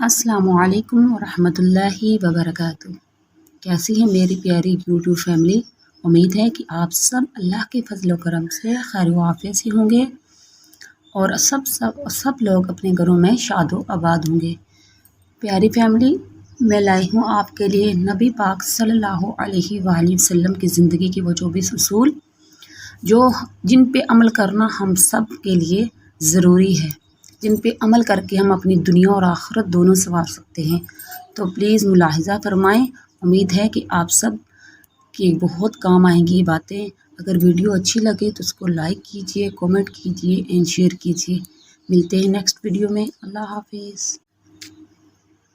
السلام علیکم ورحمۃ اللہ وبرکاتہ۔ کیسی ہے میری پیاری یوٹیوب فیملی؟ امید ہے کہ آپ سب اللہ کے فضل و کرم سے خیر و عافیت سے ہوں گے اور سب لوگ اپنے گھروں میں شاد و آباد ہوں گے۔ پیاری فیملی، میں لائی ہوں آپ کے لیے نبی پاک صلی اللہ علیہ وآلہ وسلم کی زندگی کے وہ 24 اصول جن پہ عمل کرنا ہم سب کے لیے ضروری ہے، جن پہ عمل کر کے ہم اپنی دنیا اور آخرت دونوں سنوار سکتے ہیں۔ تو پلیز ملاحظہ فرمائیں۔ امید ہے کہ آپ سب کے بہت کام آئیں گی یہ باتیں۔ اگر ویڈیو اچھی لگے تو اس کو لائک کیجئے، کومنٹ کیجئے اینڈ شیئر کیجئے۔ ملتے ہیں نیکسٹ ویڈیو میں۔ اللہ حافظ۔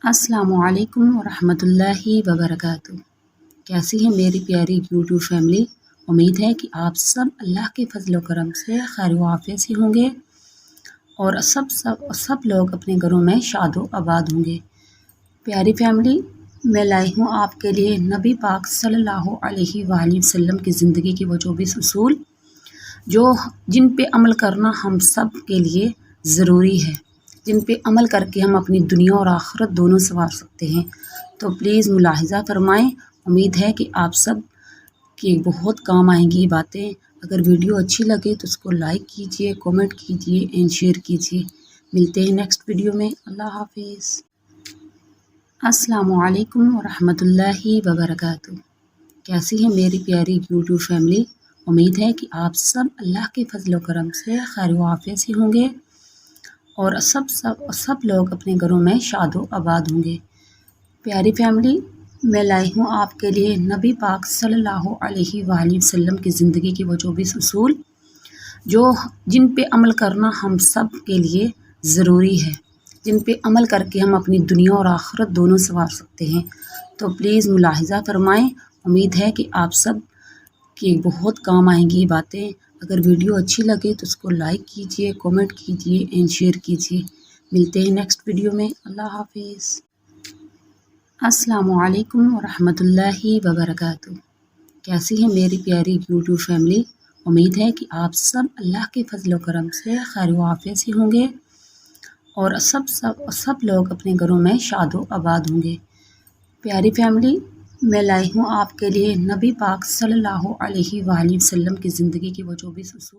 السلام علیکم ورحمۃ اللہ وبرکاتہ۔ کیسی ہے میری پیاری یوٹیوب فیملی؟ امید ہے کہ آپ سب اللہ کے فضل و کرم سے خیر و عافیت سے ہوں گے اور سب لوگ اپنے گھروں میں شاد و آباد ہوں گے۔ پیاری فیملی، میں لائی ہوں آپ کے لیے نبی پاک صلی اللہ علیہ وآلہ وسلم کی زندگی کے وہ 24 اصول جن پہ عمل کرنا ہم سب کے لیے ضروری ہے، جن پہ عمل کر کے ہم اپنی دنیا اور آخرت دونوں سنوار سکتے ہیں۔ تو پلیز ملاحظہ فرمائیں۔ امید ہے کہ آپ سب کے بہت کام آئیں گی یہ باتیں۔ اگر ویڈیو اچھی لگے تو اس کو لائک کیجئے، کومنٹ کیجئے اینڈ شیئر کیجئے۔ ملتے ہیں نیکسٹ ویڈیو میں۔ اللہ حافظ۔ السلام علیکم ورحمۃ اللہ وبرکاتہ۔ کیسی ہے میری پیاری یوٹیوب فیملی؟ امید ہے کہ آپ سب اللہ کے فضل و کرم سے خیر و عافیت سے ہوں گے اور سب لوگ اپنے گھروں میں شاد و آباد ہوں گے۔ پیاری فیملی، میں لائی ہوں آپ کے لیے نبی پاک صلی اللہ علیہ وآلہ وسلم کی زندگی کے وہ 24 اصول جن پہ عمل کرنا ہم سب کے لیے ضروری ہے، جن پہ عمل کر کے ہم اپنی دنیا اور آخرت دونوں سنوار سکتے ہیں۔ تو پلیز ملاحظہ فرمائیں۔ امید ہے کہ آپ سب کے بہت کام آئیں گی یہ باتیں۔ اگر ویڈیو اچھی لگے تو اس کو لائک کیجئے، کومنٹ کیجئے اینڈ شیئر کیجئے۔ ملتے ہیں نیکسٹ ویڈیو میں۔ اللہ حافظ۔ السلام علیکم ورحمۃ اللہ وبرکاتہ۔ کیسی ہے میری پیاری یوٹیوب فیملی؟ امید ہے کہ آپ سب اللہ کے فضل و کرم سے خیر و عافیت سے ہوں گے اور سب لوگ اپنے گھروں میں شاد و آباد ہوں گے۔ پیاری فیملی، میں لائی ہوں آپ کے لیے نبی پاک صلی اللہ علیہ وآلہ وسلم کی زندگی کے وہ 24 اصول